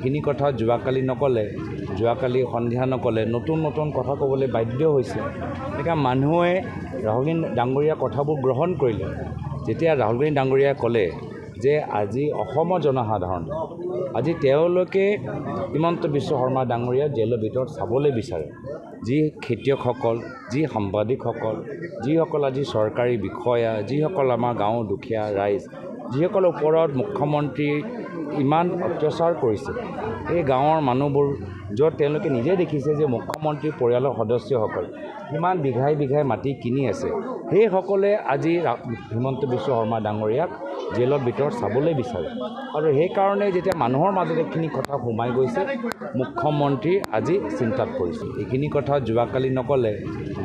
এইখিনি কথা যোৱাকালি সন্ধিয়া নকলে নতুন কথা ক'বলৈ বাধ্য হৈছে। গতিকে মানুহে ৰাহুল গান্ধী ডাঙৰীয়া কথাবোৰ গ্ৰহণ কৰিলে। যেতিয়া ৰাহুল গান্ধী ডাঙৰীয়াই ক'লে যে আজি অসমৰ জনসাধাৰণ আজি তেওঁলোকে হিমন্ত বিশ্ব শৰ্মা ডাঙৰীয়া জেলৰ ভিতৰত চাবলৈ বিচাৰে। যি খেতিয়কসকল, যি সাংবাদিকসকল, যিসকল আজি চৰকাৰী বিষয়া, যিসকল আমাৰ গাঁৱৰ দুখীয়া ৰাইজ, যিসকলৰ ওপৰত মুখ্যমন্ত্ৰী ইমান অত্যাচাৰ কৰিছে, এই গাঁৱৰ মানুহবোৰ য'ত তেওঁলোকে নিজে দেখিছে যে মুখ্যমন্ত্ৰীৰ পৰিয়ালৰ সদস্যসকল কিমান বিঘাই মাটি কিনি আছে, সেইসকলে আজি হিমন্ত বিশ্ব শৰ্মা ডাঙৰীয়াক জেলৰ ভিতৰত চাবলৈ বিচাৰে। আৰু সেইকাৰণে যেতিয়া মানুহৰ মাজত এইখিনি কথা সোমাই গৈছে, মুখ্যমন্ত্ৰী আজি চিন্তাত পৰিছে। এইখিনি কথা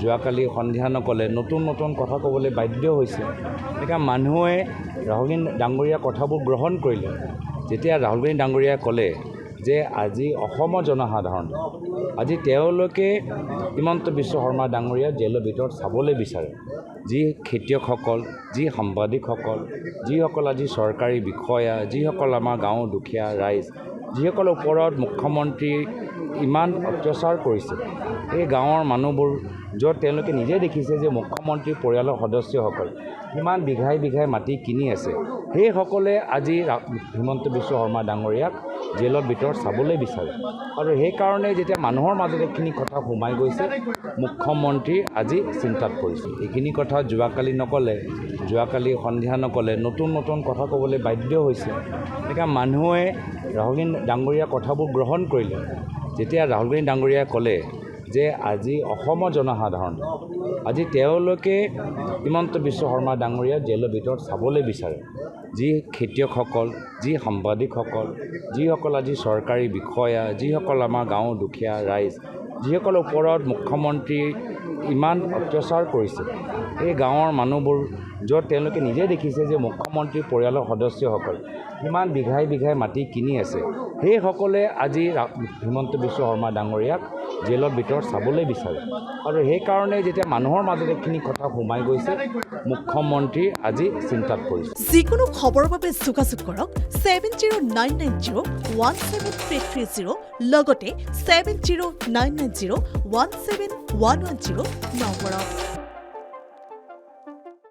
যোৱাকালি সন্ধিয়া নকলে নতুন কথা ক'বলৈ বাধ্য হৈছে। গতিকে মানুহে ৰাহুল গান্ধী ডাঙৰীয়া কথাবোৰ গ্ৰহণ কৰিলে। যেতিয়া ৰাহুল গান্ধী ডাঙৰীয়াই ক'লে যে আজি অসমৰ জনসাধাৰণ আজি তেওঁলোকে হিমন্ত বিশ্ব শৰ্মা ডাঙৰীয়া জেলৰ ভিতৰত চাবলৈ বিচাৰে। যি খেতিয়কসকল, যি সাংবাদিকসকল, যিসকল আজি চৰকাৰী বিষয়া, যিসকল আমাৰ গাঁৱৰ দুখীয়া ৰাইজ, যিসকলৰ ওপৰত মুখ্যমন্ত্ৰী ইমান অত্যাচাৰ কৰিছে, এই গাঁৱৰ মানুহবোৰ য'ত তেওঁলোকে নিজে দেখিছে যে মুখ্যমন্ত্ৰীৰ পৰিয়ালৰ সদস্যসকল কিমান বিঘাই মাটি কিনি আছে, সেইসকলে আজি হিমন্ত বিশ্ব শৰ্মা ডাঙৰীয়াক জেলৰ ভিতৰত চাবলৈ বিচাৰে। আৰু সেইকাৰণে যেতিয়া মানুহৰ মাজত এইখিনি কথা সোমাই গৈছে, মুখ্যমন্ত্ৰী আজি চিন্তাত পৰিছে। এইখিনি কথা যোৱাকালি সন্ধিয়া নকলে নতুন কথা ক'বলৈ বাধ্য হৈছে। গতিকে মানুহে ৰাহুল গান্ধী ডাঙৰীয়া কথাবোৰ গ্ৰহণ কৰিলে। যেতিয়া ৰাহুল গান্ধী ডাঙৰীয়াই ক'লে যে আজি অসমৰ জনসাধাৰণ আজি তেওঁলোকে হিমন্ত বিশ্ব শৰ্মা ডাঙৰীয়া জেলৰ ভিতৰত চাবলৈ বিচাৰে। যি খেতিয়কসকল, যি সাংবাদিকসকল, যিসকল আজি চৰকাৰী বিষয়া, যিসকল আমাৰ গাঁৱৰ দুখীয়া ৰাইজ, যিসকলৰ ওপৰত মুখ্যমন্ত্ৰী ইমান অত্যাচাৰ কৰিছে, এই গাঁৱৰ মানুহবোৰ য'ত তেওঁলোকে নিজে দেখিছে যে মুখ্যমন্ত্ৰীৰ পৰিয়ালৰ সদস্যসকল কিমান বিঘাই মাটি কিনি আছে, সেইসকলে আজি হিমন্ত বিশ্ব শৰ্মা ডাঙৰীয়াক জেলৰ ভিতৰত চাবলৈ বিচাৰে। আৰু সেইকাৰণে যেতিয়া মানুহৰ মাজত এইখিনি কথা সোমাই গৈছে, মুখ্যমন্ত্ৰী আজি চিন্তাত পৰিছে। যিকোনো খবৰৰ বাবে যোগাযোগ কৰক 7099017330 লগতে 7099017110 নম্বৰত।